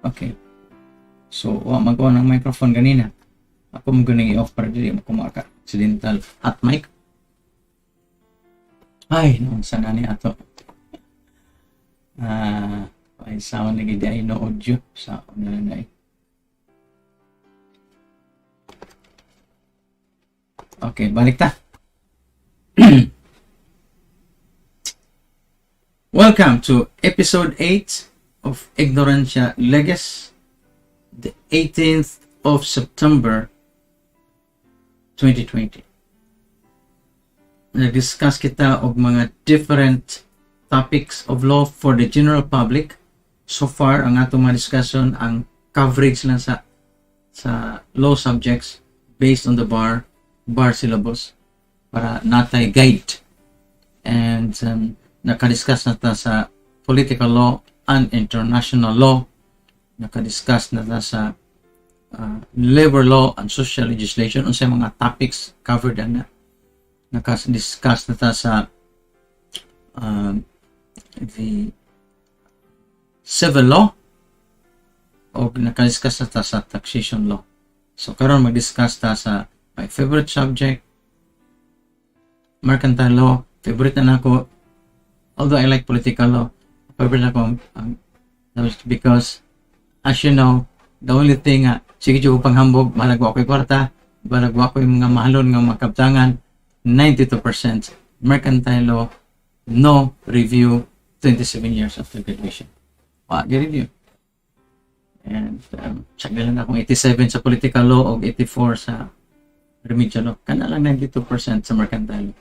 Okay. So, magawa ng microphone ganina. Ako mo ganang i-off para dili mo kumaka. Accidental hot mic. Ay, nung sana ni ato. Ay sound lagi di no audio sa na. Okay, balik ta. Welcome to episode 8 of Ignorantia Legis, the 18th of September 2020. Nag-discuss kita og mga different topics of law for the general public. So far, ang atong mga discussion, ang coverage lang sa law subjects based on the bar syllabus para natay guide. And nakadiscuss na ta sa political law and international law. Nakadiscuss na ta sa labor law and social legislation. Unsay mga topics covered na. Nakadiscuss na ta sa the civil law o nakadiscuss na ta sa taxation law. So karon mag-discuss ta sa my favorite subject, mercantile law. Favorite na nako, although I like political law, favorite na ko because as you know, the only thing sige ko panghambog, malagwa ko kwarta, malagwa ko yung mga mahalon nga makabtangan. 92% mercantile law, no review, 27 years after graduation. Review. And check na lang akong 87 sa political law o 84 sa remedial law. Kana lang 92% sa mercantile law.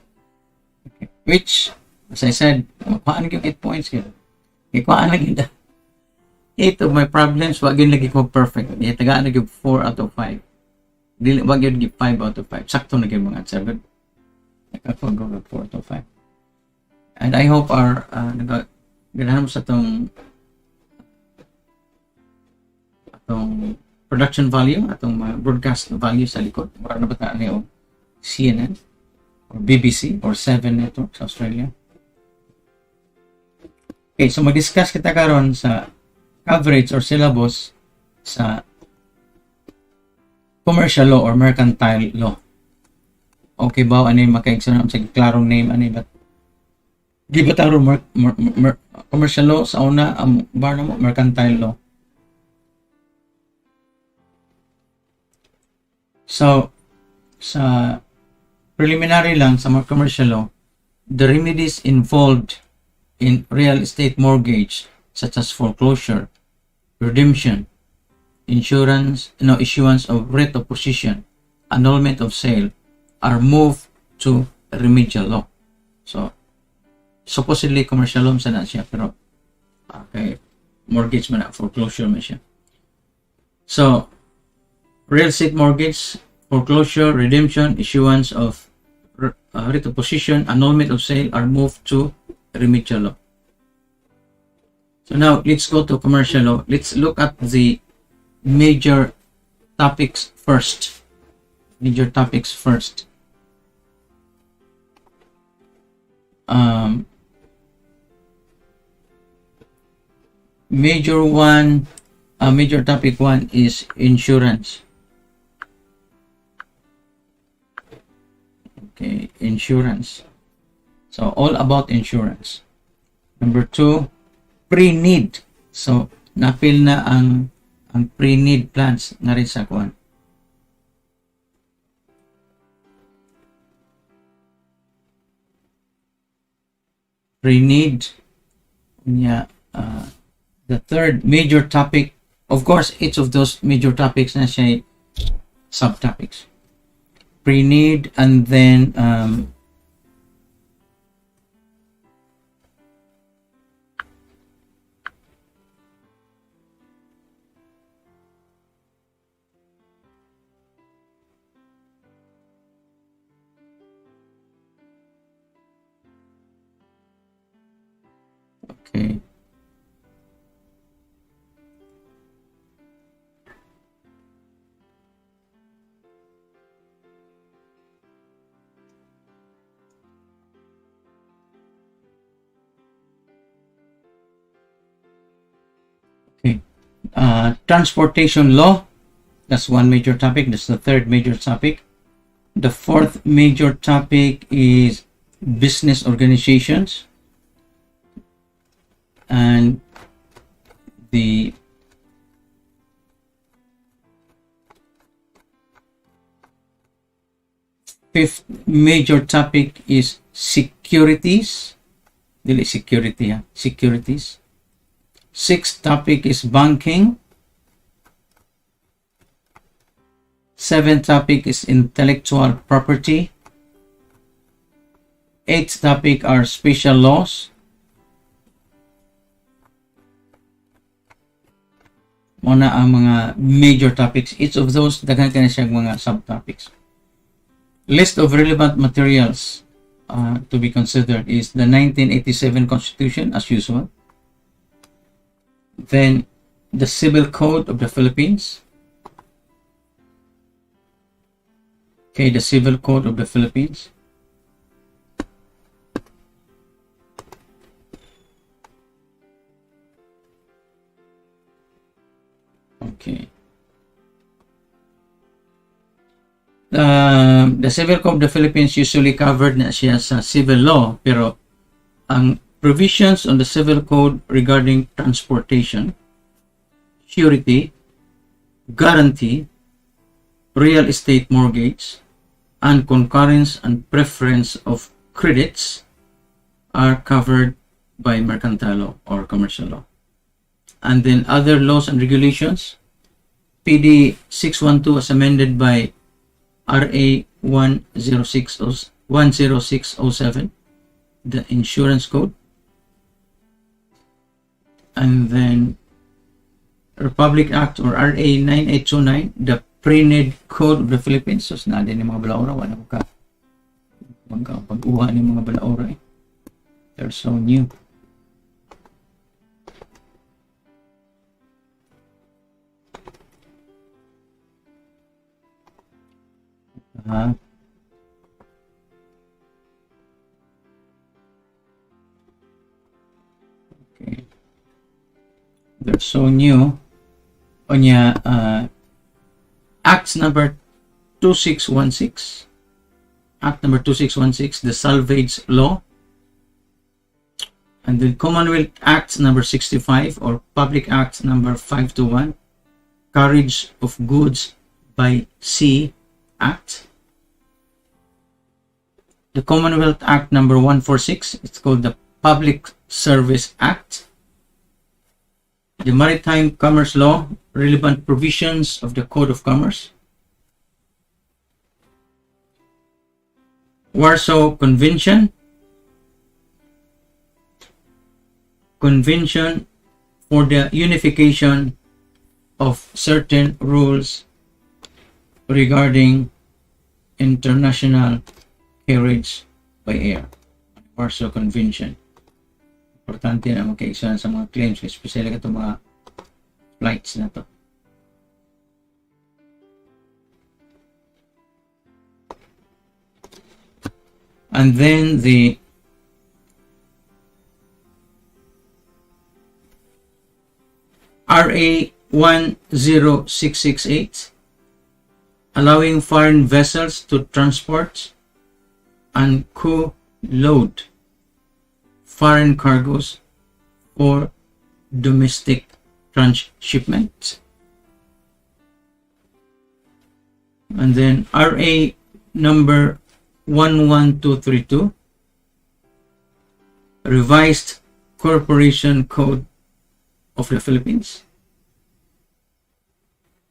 Okay. Which, as I said, makuhaan yung 8 points yun. Ikuhaan lang yun. 8 of my problems, wag yun lagi ko perfect. Tagaan na yung 4 out of 5. Wag yun give 5 out of 5. Sakto na yung mga answer. But nakapag-go 4 out of 5. And I hope our ganahan mo sa itong production value, atong broadcast value sa likod. Para nabataan niyo CNN or BBC or 7 Network sa Australia. Okay, so mag-discuss kita karon sa coverage or syllabus sa commercial law or mercantile law. Okay ba? Ano yung makaigsunan sa klarong name? Ano ba? Di ba taro commercial law sa una, ang bar na mo, mercantile law. So, sa preliminary lang sa mga commercial law, the remedies involved in real estate mortgage such as foreclosure, redemption, issuance of writ of possession, annulment of sale are moved to remedial law. So, supposedly commercial law sa na siya, pero okay, mortgage man na, foreclosure man siya. So, real estate mortgage, foreclosure, redemption, issuance of writ of possession, annulment of sale are moved to remedial law. So now, let's go to commercial law. Let's look at the major topics first. Major topics first. Major topic 1 is insurance. Okay, insurance. So all about insurance. Number 2, pre-need. So na-fill na ang pre-need plans na rin sa kuan. Pre-need. The third major topic, of course, each of those major topics na siya subtopics. Pre-need, and then okay. Transportation law, that's one major topic. That's the third major topic. The fourth major topic is business organizations. And the fifth major topic is securities. Dili security, ha? Securities. Sixth topic is banking. Seventh topic is intellectual property. Eighth topic are special laws. Muna ang mga major topics. Each of those, daghan ka na siyang mga subtopics. List of relevant materials to be considered is the 1987 Constitution, as usual. Then, the Civil Code of the Philippines. Okay, the Civil Code of the Philippines. Okay. The Civil Code of the Philippines usually covered na siya sa civil law, pero ang provisions on the Civil Code regarding transportation, surety, guarantee, real estate mortgage, and concurrence and preference of credits are covered by mercantile law or commercial law. And then other laws and regulations, PD 612 as amended by RA 10607, the Insurance Code, and then Republic Act or RA 9829, the Pre-Need Code of the Philippines. So, sinadin yung mga balaura, wala ko ka pag-uha ng mga balaura. They're so new. Okay. They're so new. Onya, Acts number 2616. Act number 2616, the Salvage Law. And the Commonwealth Act number 65 or Public Act number 521, Carriage of Goods by Sea Act. The Commonwealth Act number 146, it's called the Public Service Act. The Maritime Commerce Law, relevant provisions of the Code of Commerce. Warsaw Convention, Convention for the unification of certain rules regarding international carriage by air. Warsaw Convention. Importante na magkaisa sa mga claims, especially ito mga flights na to. And then the RA 10668, allowing foreign vessels to transport and co-load foreign cargoes for domestic transshipment. And then RA number 11232, Revised Corporation Code of the Philippines.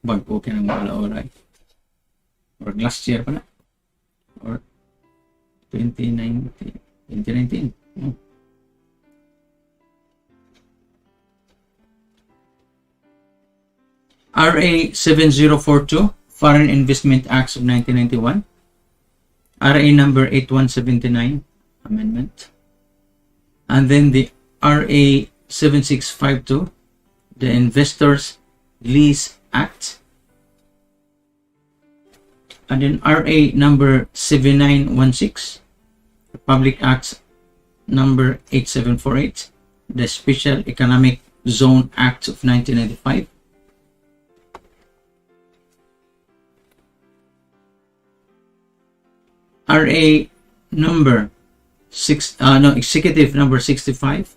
Bago ka ng mga oray. Or last year pa na. Or 2019. RA 7042, Foreign Investment Acts of 1991. RA number 8179, Amendment. And then the RA 7652, the Investors Lease Act. And then RA number 7916, Public Acts number 8748, the Special Economic Zone Act of 1995. RA number executive number 65,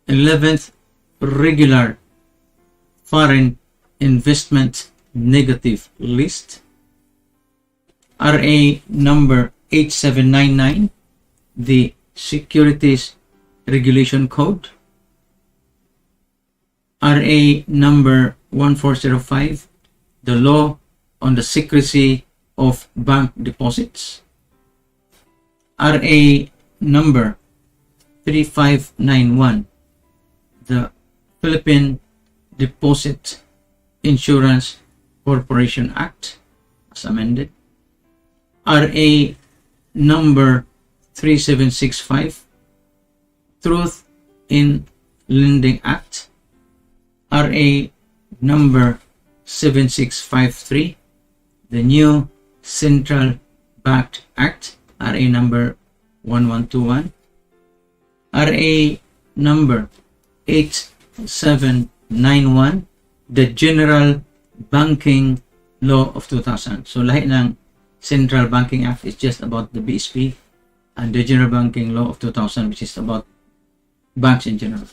11th regular foreign investment negative list, RA number 8799, the Securities Regulation Code, RA number 1405, the Law on the Secrecy of Bank Deposits, RA number 3591, the Philippine Deposit Insurance Corporation Act as amended, RA number 3765, Truth in Lending Act, RA number 7653, the New Central Bank Act, RA number 1121, RA number 8791, the General Banking Law of 2000. So lahat ng Central Banking Act is just about the BSP, and the General Banking Law of 2000, which is about banks in general.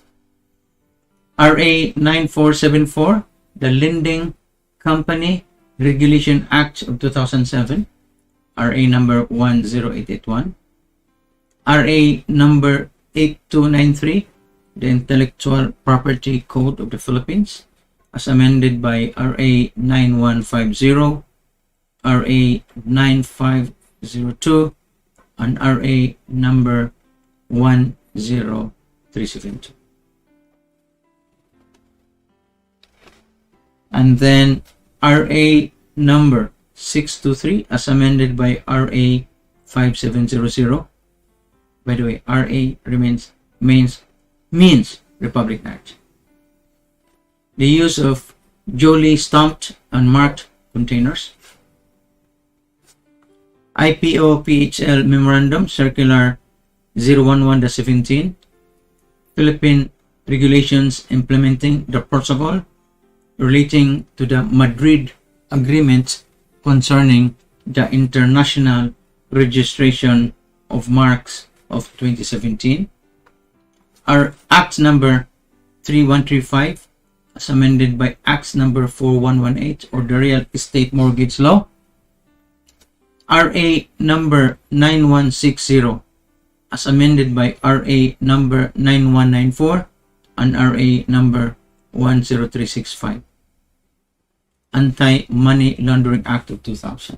RA 9474, the Lending Company Regulation Act of 2007, RA number 10881, RA number 8293, the Intellectual Property Code of the Philippines, as amended by RA 9150, RA 9502, and RA number 10372. And then RA number 623 as amended by RA 5700. By the way, RA means Republic Act. The use of duly stamped and marked containers. IPO PHL Memorandum Circular 011-17, Philippine regulations implementing the protocol relating to the Madrid Agreement concerning the international registration of marks of 2017. Our Act number 3135 as amended by Act number 4118 or the Real Estate Mortgage Law. RA number 9160 as amended by RA number 9194 and RA number 10365. Anti-Money Laundering Act of 2000.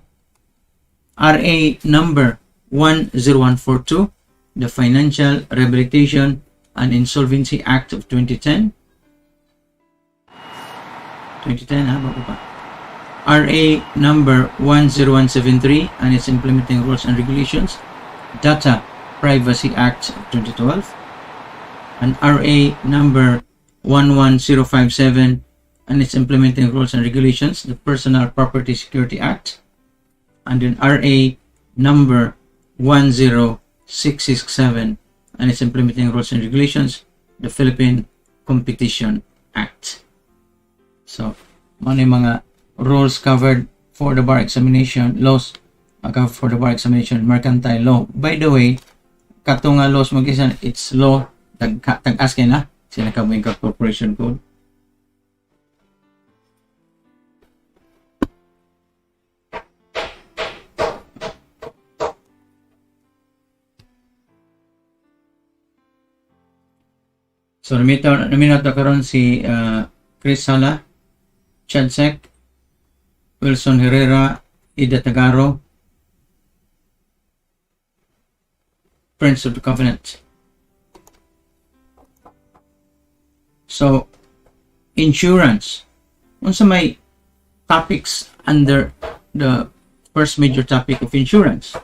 RA number 10142, the Financial Rehabilitation and Insolvency Act of 2010. 2010, RA number 10173 and its implementing rules and regulations, Data Privacy Act of 2012, and RA number 11057 and its implementing rules and regulations, the Personal Property Security Act, and then RA number 10667 and its implementing rules and regulations, the Philippine Competition Act. So, mga rules covered for the bar examination, laws covered for the bar examination, mercantile law. By the way, katong laws mag-isa, it's law tag-as kay na sila kabing corporation code. So, nominate na karon si Chris Sala, Chad Sek, Wilson Herrera, Ida Tagaro, Prince of the Covenant. So, insurance. Unsa may topics under the first major topic of insurance?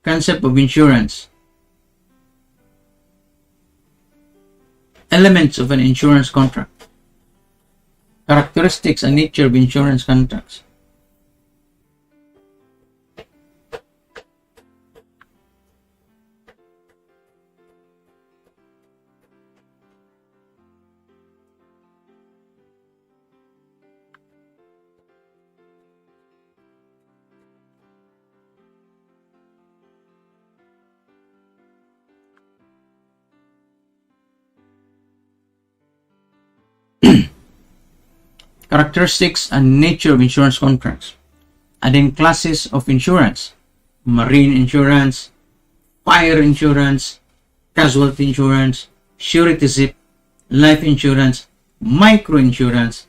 Concept of insurance. Elements of an insurance contract. Characteristics and nature of insurance contracts. characteristics and nature of insurance contracts, and then classes of insurance: marine insurance, fire insurance, casualty insurance, surety zip, life insurance, micro insurance,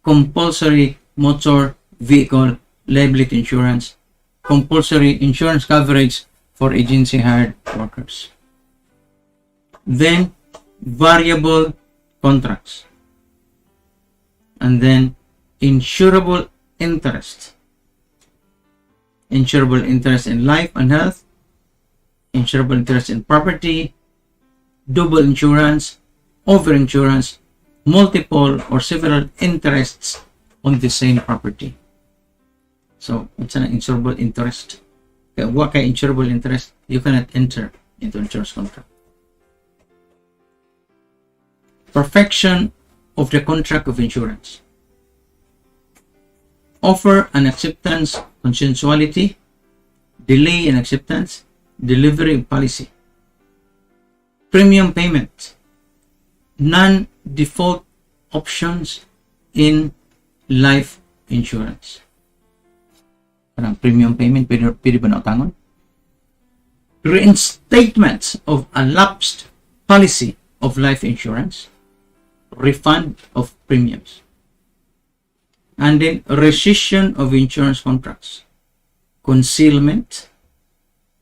compulsory motor vehicle liability insurance, compulsory insurance coverage for agency hired workers. Then variable contracts, and then insurable interest. Insurable interest in life and health, insurable interest in property, double insurance, overinsurance, multiple or several interests on the same property. So, it's an insurable interest. What kind of insurable interest you cannot enter into insurance contract. Perfection of the contract of insurance. Offer and acceptance, consensuality, delay in acceptance, delivery of policy. Premium payment, non-default options in life insurance. Parang premium payment, pwede ba na utangon? Reinstatements of a lapsed policy of life insurance, refund of premiums, and then rescission of insurance contracts, concealment,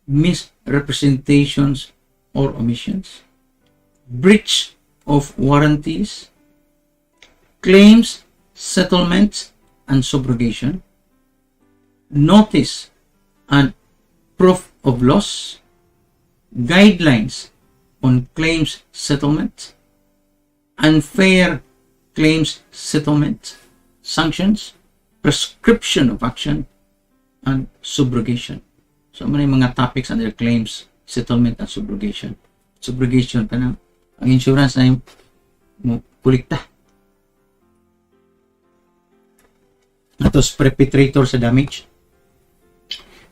misrepresentations or omissions, breach of warranties, claims, settlements, and subrogation, notice and proof of loss, guidelines on claims settlement, unfair claims settlement, sanctions, prescription of action, and subrogation. So, may mga topics under claims, settlement, and subrogation. Subrogation, ang insurance na yung kulikta. Atos perpetrator sa damage.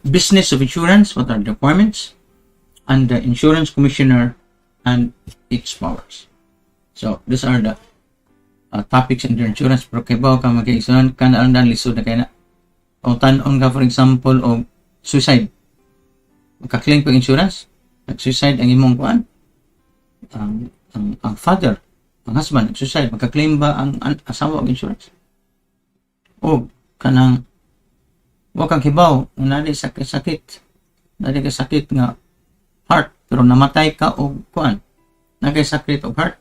Business of insurance, what are the requirements, and the insurance commissioner and its powers. So, these are the topics in the insurance. Pero kay bawa ka mag-iisunan, kanaalandan lisod na kayo na. O tanon ka, for example, o suicide. Magka-claim ko insurance, nag-suicide ang imong kuan, ang father, ang husband, nag-suicide, magka-claim ba ang asawa ng insurance? O kanang wag kang kibaw, nadi sakit nga heart, pero namatay ka o kuan, nagay sakit o heart,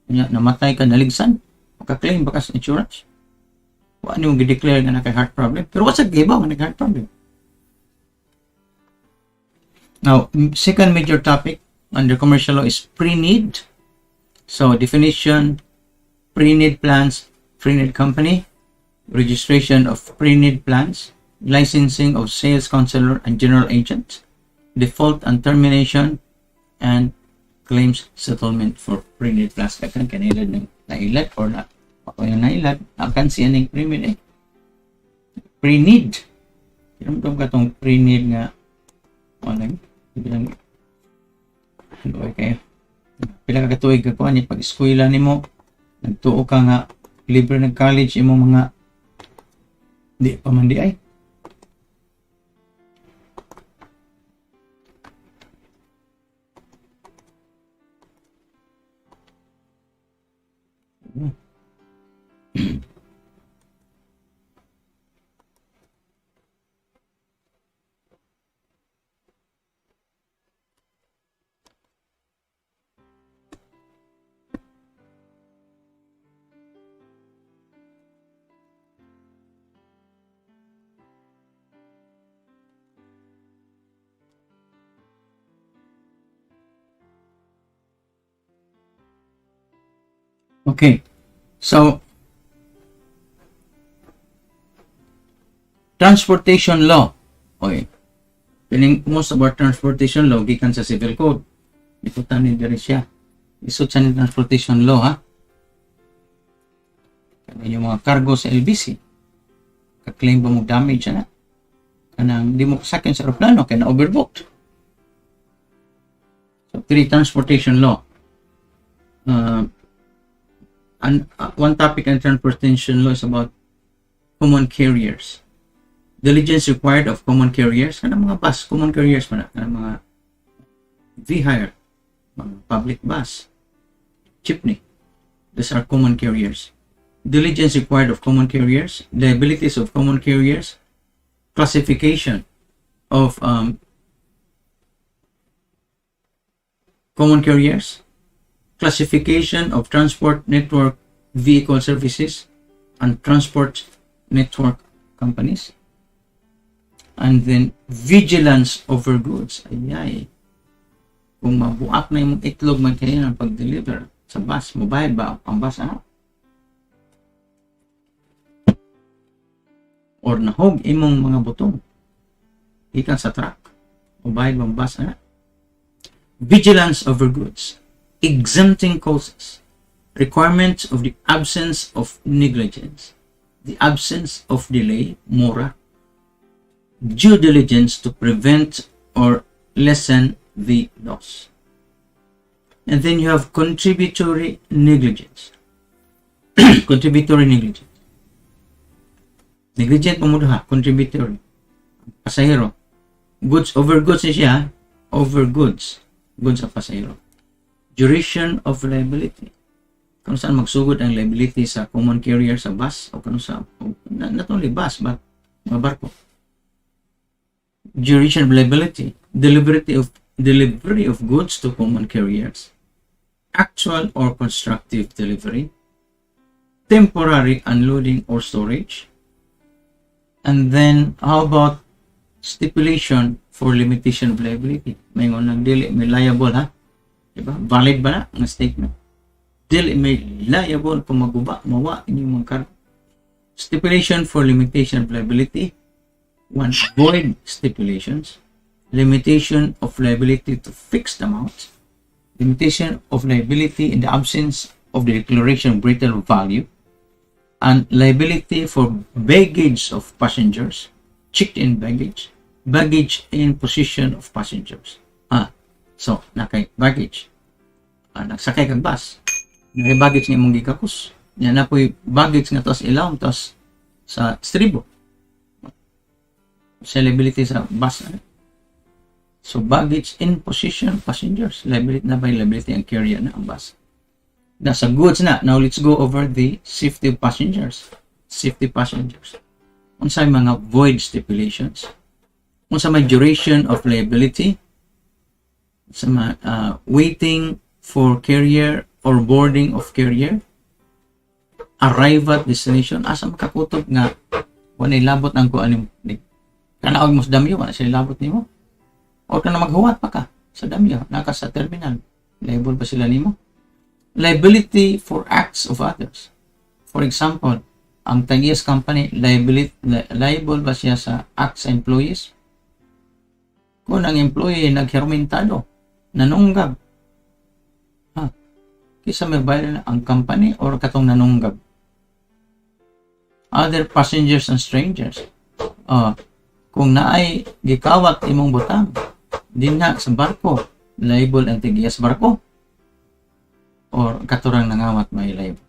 namatay ka naligsan, magka-claim ba ka sa insurance? Wa ano yung i-declare nga naka-heart problem? Pero what's a kibaw nga naka-heart problem? Now, second major topic under commercial law is pre-need. So, definition, pre-need plans, pre-need company, registration of pre-need plans, licensing of sales counselor and general agent, default and termination, and claims settlement for pre-need plans. Kakan kanilad ng nailad or na ako yung nailad, akan siya ng pre-need pre-need. Kinamdom ka itong pre-need nga ano bilang ano kayo pila ka katuig ka kuan pag eskwela nimo nagtuo ka nga libre ng college imo mga di pa man di ay okay. So, transportation law. Okay. Most of our transportation law gikan sa civil code. Ikutan ni diri siya. Isut sa transportation law ha. Kani yung mga cargo sa LBC. Ka-claim ba mo damage na? Kanang di mo kasakin sa aeroplano kaya na overbooked. So, transportation law. And one topic in transportation law is about common carriers. Diligence required of common carriers. Kanang mga bus, common carriers man, kanang mga V-hire, mga public bus, jeepney. These are common carriers. Diligence required of common carriers, liabilities of common carriers, classification of common carriers, classification of transport network vehicle services and transport network companies, and then vigilance over goods. Ayay, kung mabuak na yung itlog man kayo ng pag-deliver sa bus, mobile ba ang bus, or nahog imong mga butong ikan sa truck, mobile bang bus, vigilance over goods, exempting causes, requirements of the absence of negligence, the absence of delay, mora, due diligence to prevent or lessen the loss. And then you have contributory negligence. Contributory negligence. Negligent mo ha, contributory. Pasahero. Goods over goods siya, over goods. Goods sa pasahero. Duration of liability. Kung saan magsugod ang liability sa common carrier sa bus o kung sa, not only bus but mga barko. Duration of liability. Delivery of goods to common carriers. Actual or constructive delivery. Temporary unloading or storage. And then, how about stipulation for limitation of liability? May may liable, ha? Diba? Valid ba na ang statement? May liable kung maguba, mawa inyong mga kargo. Stipulation for limitation of liability. One, void stipulations. Limitation of liability to fixed amounts. Limitation of liability in the absence of the declaration of greater value. And liability for baggage of passengers, checked-in baggage, baggage in possession of passengers. So, nakay baggage. Nagsakay kang bus. Nakay baggage nga mong gikakos. Yan na po'y baggage nga tos ilaw, tos sa stribo. Sa liability sa bus. So, baggage in possession of passengers. Liability na by liability ang carrier na ang bus. Nasa goods na. Now, let's go over the safety of passengers. Safety passengers. Unsa may mga void stipulations. Unsa may duration of liability. Sa waiting for carrier or boarding of carrier. Arrival at destination. Asa makakutob nga wala labot ang kuan ni kanaog mo sa damyo, wala sila labot nimo. O kana maghuwat pa ka sa damyo, naka sa terminal. Liable ba sila nimo? Liability for acts of others. For example, ang Tagias company, liable ba siya sa acts sa employees? Kung ang employee naghermentado, nanunggab, kisa may bayad na ang company or katong nanunggab? Other passengers and strangers. Kung naay gikawat imong butang, din na sa barko, liable ang Tagias barko. Or katurang nangawat may liable.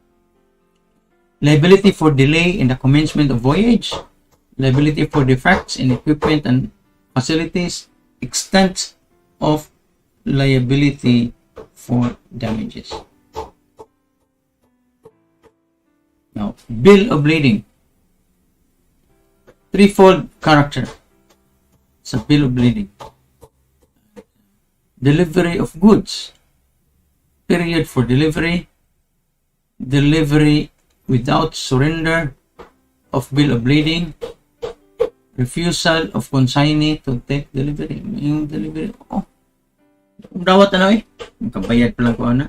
Liability for delay in the commencement of voyage. Liability for defects in equipment and facilities. Extent of liability for damages. Now, bill of lading. Threefold character sa bill of lading. Delivery of goods. Period for delivery, delivery without surrender of bill of lading, refusal of consignee to take delivery. Yung delivery, dawat na magkabayad pa lang ko na.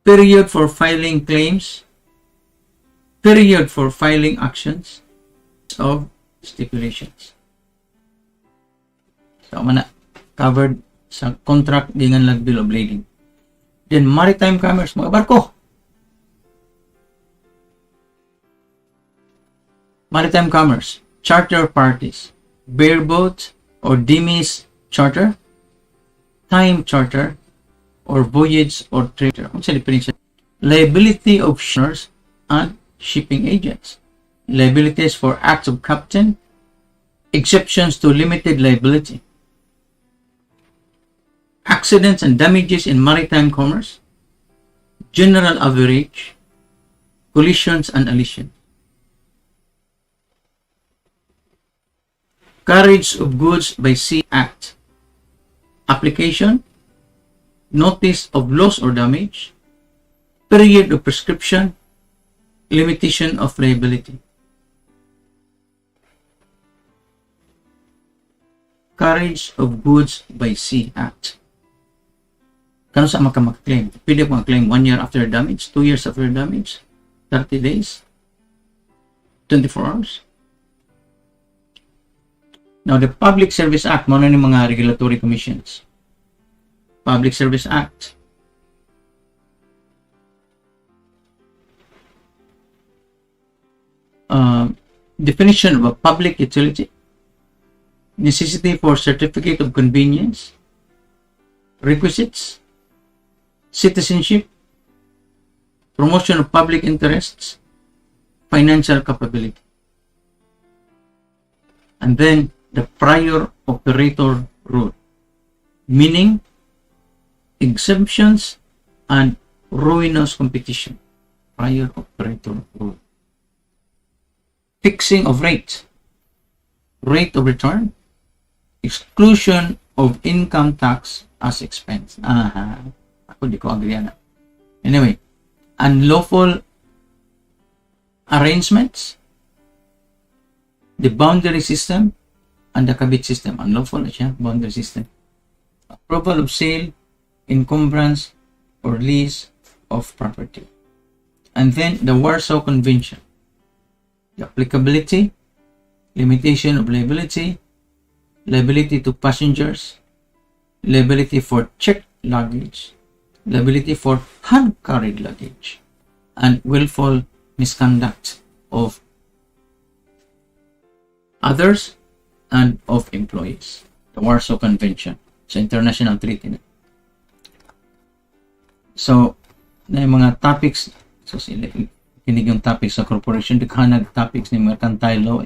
Period for filing claims, period for filing actions of stipulations. So, mana covered sa contract dengan lag bill of lading. Then maritime commerce, mga barko. Maritime commerce, charter parties, bareboat or demise charter, time charter, or voyage or trader. What's the definition? Liability of shippers and shipping agents. Liabilities for acts of captain. Exceptions to limited liability. Accidents and damages in maritime commerce. General average. Collisions and elision. Carriage of Goods by Sea Act. Application. Notice of loss or damage. Period of prescription. Limitation of liability. Carriage of Goods by Sea Act. Kano sa maka-claim? Pwede mo claim 1 year after damage, 2 years after damage, 30 days, 24 hours. Now, the Public Service Act, muna ni mga regulatory commissions. Public Service Act. Definition of a public utility. Necessity for certificate of convenience. Requisites. Citizenship. Promotion of public interests. Financial capability. And then the prior operator rule. Meaning, exemptions and ruinous competition. Prior operator rule. Fixing of rate. Rate of return. Exclusion of income tax as expense. Ako di ko agree na. Anyway, unlawful arrangements, the boundary system, and the kabit system. Unlawful na siya, boundary system. Approval of sale, encumbrance, or lease of property. And then the Warsaw Convention. The applicability, limitation of liability, liability to passengers, liability for checked luggage, liability for hand-carried luggage, and willful misconduct of others and of employees. The Warsaw Convention. It's an international treaty. So, na yung mga topics, so kinig yung topics sa corporation, dikhanag topics ni mga kantay law.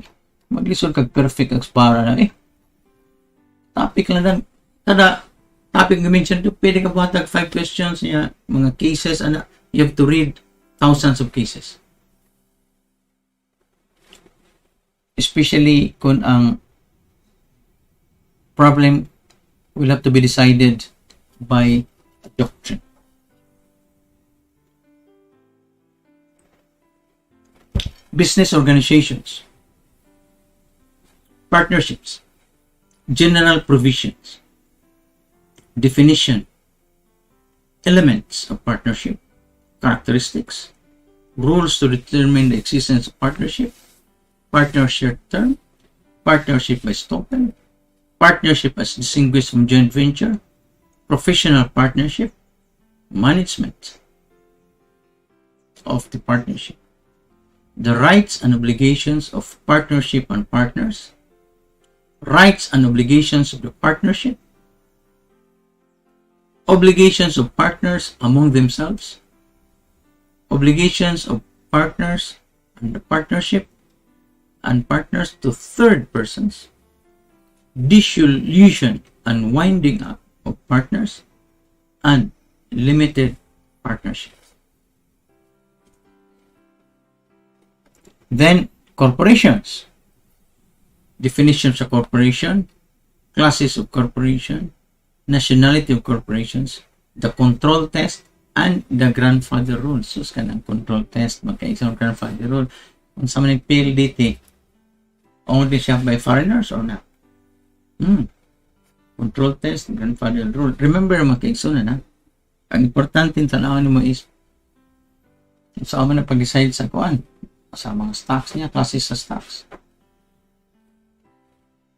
Maglisod kag perfect expara na topic lang lang. Kada topic na mention ito, pwede ka batag 5 questions niya, mga cases, you have to read thousands of cases. Especially kung ang problem will have to be decided by a doctrine. Business organizations, partnerships, general provisions, definition, elements of partnership, characteristics, rules to determine the existence of partnership, partnership term, partnership as token, partnership as distinguished from joint venture, professional partnership, management of the partnership, the rights and obligations of partnership and partners, rights and obligations of the partnership, obligations of partners among themselves, obligations of partners and the partnership and partners to third persons, dissolution and winding up of partners, and limited partnerships. Then, corporations. Definitions of corporation, classes of corporation, nationality of corporations, the control test, and the grandfather rule. So, kanang control test, magkaisang grandfather rule. Kung sa mga PLDT, only siya by foreigners or not? Control test, grandfather rule. Remember, magkaisang na. Ang importante tanawan mo is sa amin na pag-decide sa kuan. Sa mga stocks niya, classes sa stocks.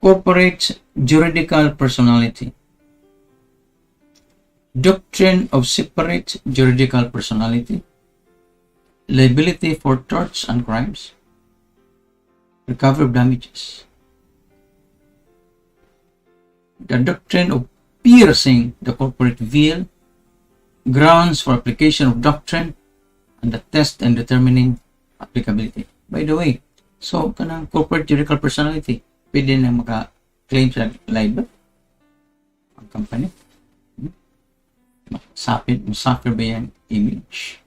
Corporate juridical personality. Doctrine of separate juridical personality. Liability for torts and crimes. Recovery of damages. The doctrine of piercing the corporate veil. grounds for application of doctrine, and the test and determining applicability. By the way, so kanang corporate juridical personality, pwede na maka-claim sa libel ang company. Masafir ba yung image?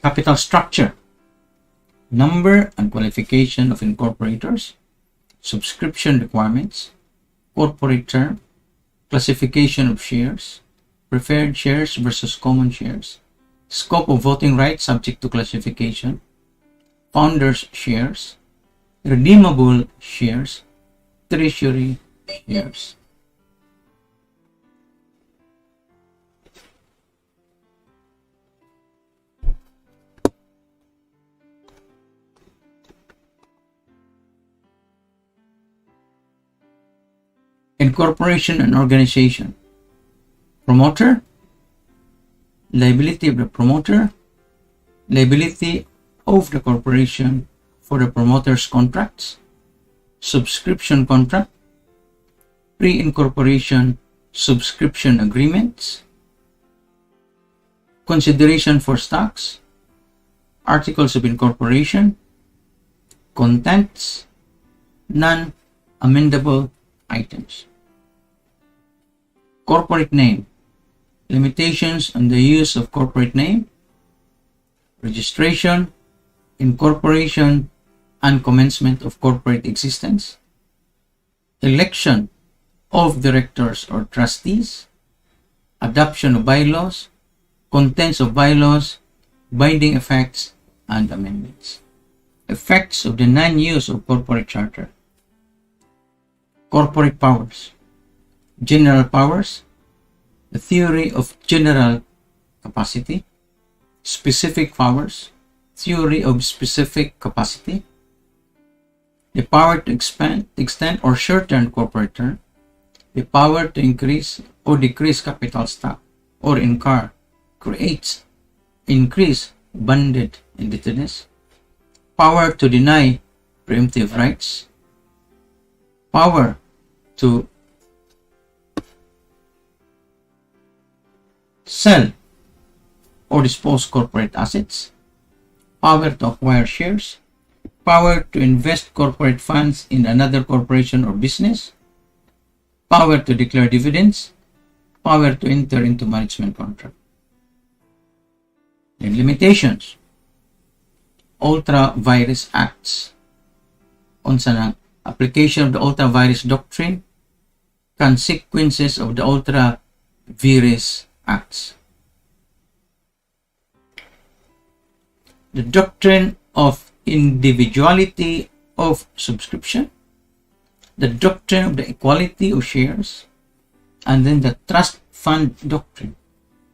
Capital structure, number and qualification of incorporators, subscription requirements, corporate term, classification of shares, preferred shares versus common shares, scope of voting rights subject to classification, founders' shares, redeemable shares, treasury shares. Incorporation and organization. Promoter, liability of the promoter, liability of the corporation for the promoter's contracts, subscription contract, pre-incorporation subscription agreements, consideration for stocks, articles of incorporation, contents, non-amendable items. Corporate name, limitations on the use of corporate name, registration, incorporation, and commencement of corporate existence, election of directors or trustees, adoption of bylaws, contents of bylaws, binding effects, and amendments. Effects of the non-use of corporate charter. Corporate powers. General powers, the theory of general capacity. Specific powers, theory of specific capacity. The power to expand, extend, or shorten corporate term. The power to increase or decrease capital stock or incur, create, increase bonded indebtedness. Power to deny preemptive rights. Power to sell or dispose corporate assets, power to acquire shares, power to invest corporate funds in another corporation or business, power to declare dividends, power to enter into management contract. Then limitations. Ultra Vires Acts. Unsa na application of the Ultra Vires Doctrine, consequences of the Ultra Vires Acts. The doctrine of individuality of subscription, the doctrine of the equality of shares, and then the trust fund doctrine,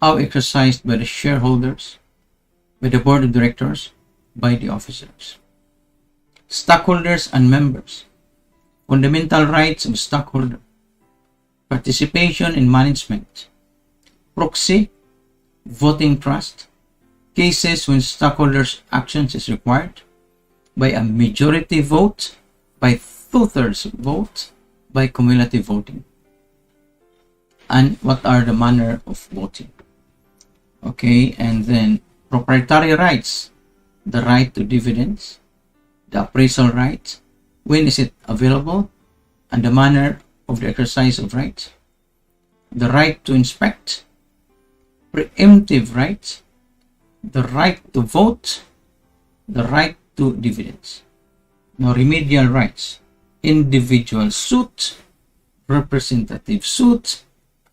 how exercised by the shareholders, by the board of directors, by the officers. Stockholders and members, fundamental rights of stockholder, participation in management, proxy, voting trust, cases when stockholders' actions is required, by a majority vote, by 2/3 vote, by cumulative voting. And what are the manner of voting? Okay, and then proprietary rights, the right to dividends, the appraisal right, when is it available, and the manner of the exercise of rights, the right to inspect, preemptive rights, the right to vote, the right to dividends. Now, remedial rights, individual suit, representative suit,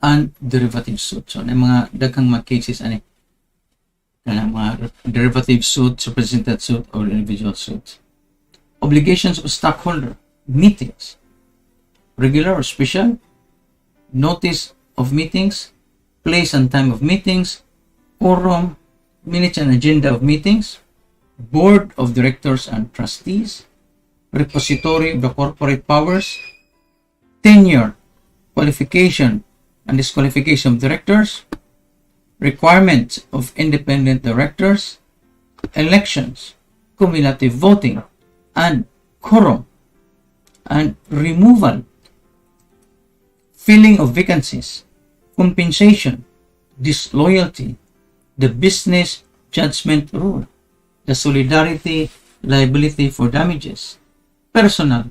and derivative suit. So, na mga daghang mga cases ani mga derivative suit, representative suit, or individual suit. Obligations of stockholder, meetings, regular or special, notice of meetings, place and time of meetings, quorum, minutes and agenda of meetings, board of directors and trustees, repository of the corporate powers, tenure, qualification and disqualification of directors, requirements of independent directors, elections, cumulative voting, and quorum, and removal, filling of vacancies, compensation, disloyalty, the business judgment rule, the solidarity liability for damages, personal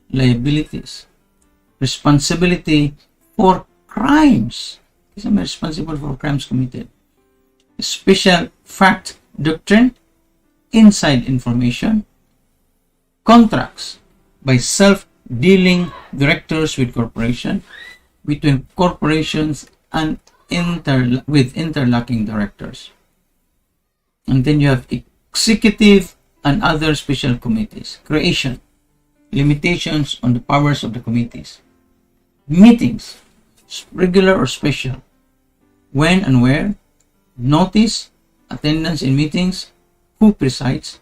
liabilities, responsibility for crimes. Kasi may responsible for crimes committed. Special fact doctrine, inside information, contracts by self-dealing directors with corporation, between corporations and with interlocking directors. And then you have executive and other special committees. Creation, limitations on the powers of the committees. Meetings, regular or special. When and where. Notice, attendance in meetings, who presides,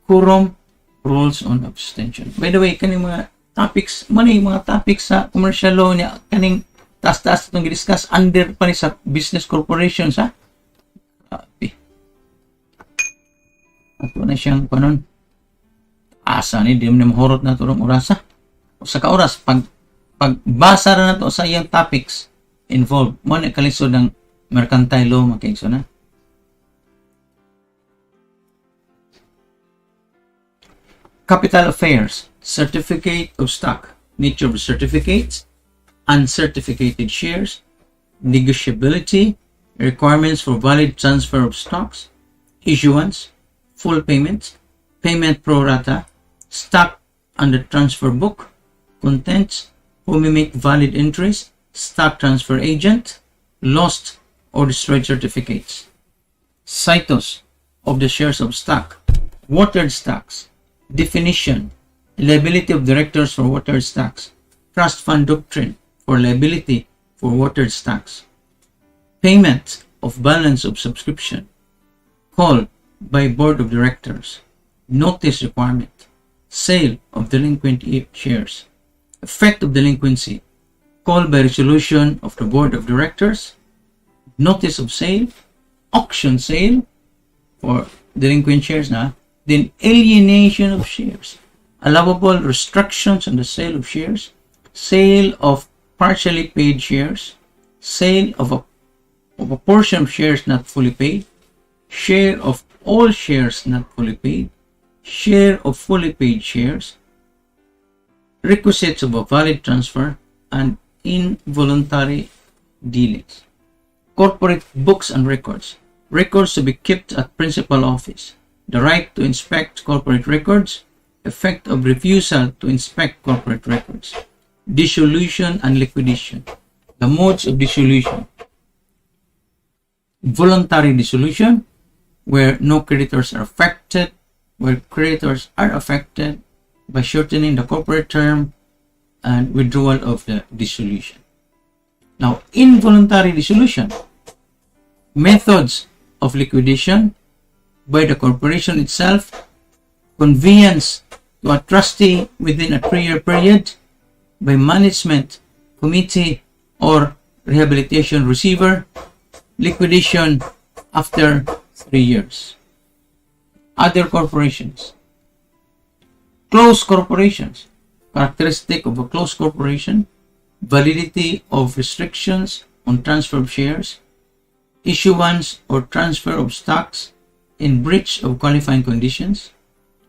quorum, rules on abstention. By the way, kaning mga topics, mga topics sa commercial law niya, kaning taas-taas itong i-discuss under pa ni sa business corporations, ha? Ato na siyang panon. Asa ni, di mo na mahurot na ito ng orasa. O sa kaoras, pagbasa na ito sa iyang topics involved, mo na kalisod ng mercantile law, makikso na. Capital affairs, certificate of stock, nature of certificates, uncertificated shares, negotiability, requirements for valid transfer of stocks, issuance, full payments, payment pro rata, stock under transfer book, contents, who may make valid entries, stock transfer agent, lost or destroyed certificates, cytos of the shares of stock, watered stocks, definition, liability of directors for watered stocks, trust fund doctrine for liability for watered stocks, payment of balance of subscription, call by board of directors, notice requirement, sale of delinquent shares, effect of delinquency, call by resolution of the board of directors, notice of sale, auction sale for delinquent shares na, then alienation of shares, allowable restrictions on the sale of shares, sale of partially paid shares, sale of a portion of shares not fully paid, share of all shares not fully paid, share of fully paid shares, requisites of a valid transfer, and involuntary dealings. Corporate books and records. Records to be kept at principal office. The right to inspect corporate records. Effect of refusal to inspect corporate records. Dissolution and liquidation. The modes of dissolution. Voluntary dissolution, where no creditors are affected, where creditors are affected by shortening the corporate term and withdrawal of the dissolution. Now, involuntary dissolution, methods of liquidation by the corporation itself, conveyance to a trustee within a 3-year period by management, committee, or rehabilitation receiver, liquidation after 3 years. Other corporations. Closed corporations. Characteristic of a closed corporation, validity of restrictions on transfer of shares, issuance or transfer of stocks in breach of qualifying conditions,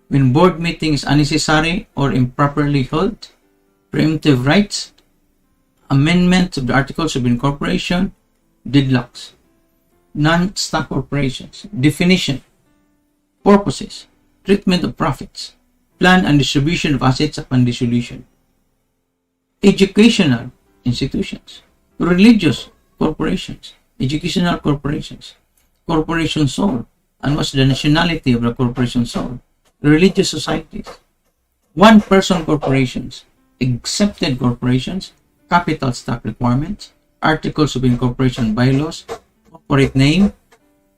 when board meeting is unnecessary or improperly held, preemptive rights, amendment of the articles of incorporation, deadlocks, non-stock corporations, definition, purposes, treatment of profits, plan and distribution of assets upon dissolution, educational institutions, religious corporations, educational corporations, corporation sole, and what's the nationality of the corporation sole, religious societies, one-person corporations, accepted corporations, capital stock requirements, articles of incorporation bylaws, corporate name,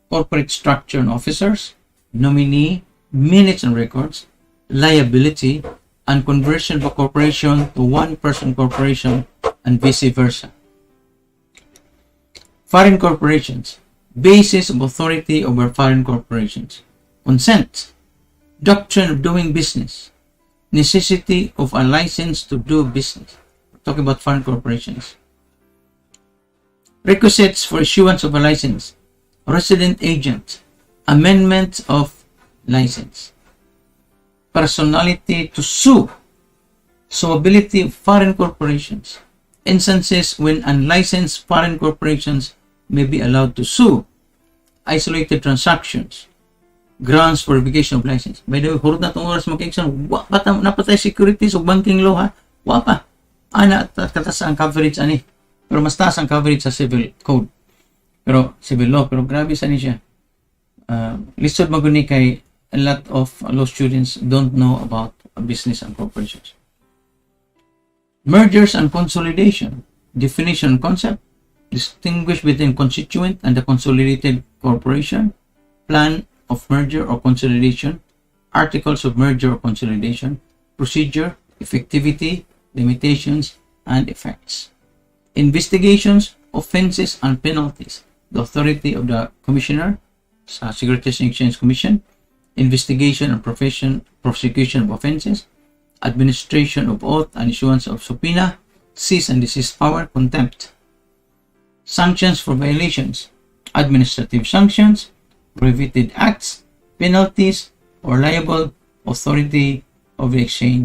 corporate structure and officers, nominee, minutes and records, liability, and conversion of a corporation to one-person corporation and vice versa. Foreign corporations, basis of authority over foreign corporations, consent, doctrine of doing business, necessity of a license to do business. We're talking about foreign corporations. Requisites for issuance of a license. Resident agent. Amendment of license. Personality to sue. Suability of foreign corporations. Instances when unlicensed foreign corporations may be allowed to sue. Isolated transactions. Grounds for revocation of license. By the way, hurot na itong oras mag-exam. Napatay securities o banking law ha. Wa pa. Ana katas ang coverage ani. Pero mas taas ang coverage sa civil code. Pero civil law. Pero grabe sa ni siya. Lisod maguni kay a lot of law students don't know about business and corporations. Mergers and consolidation. Definition and concept. Distinguish between constituent and the consolidated corporation. Plan of merger or consolidation. Articles of merger or consolidation. Procedure, effectivity, limitations, and effects. Investigations, offenses, and penalties. The authority of the Commissioner, Securities and Exchange Commission. Investigation and prosecution of offenses. Administration of oath and issuance of subpoena. Cease and desist power, contempt. Sanctions for violations. Administrative sanctions. Prohibited acts. Penalties or liable authority of the exchange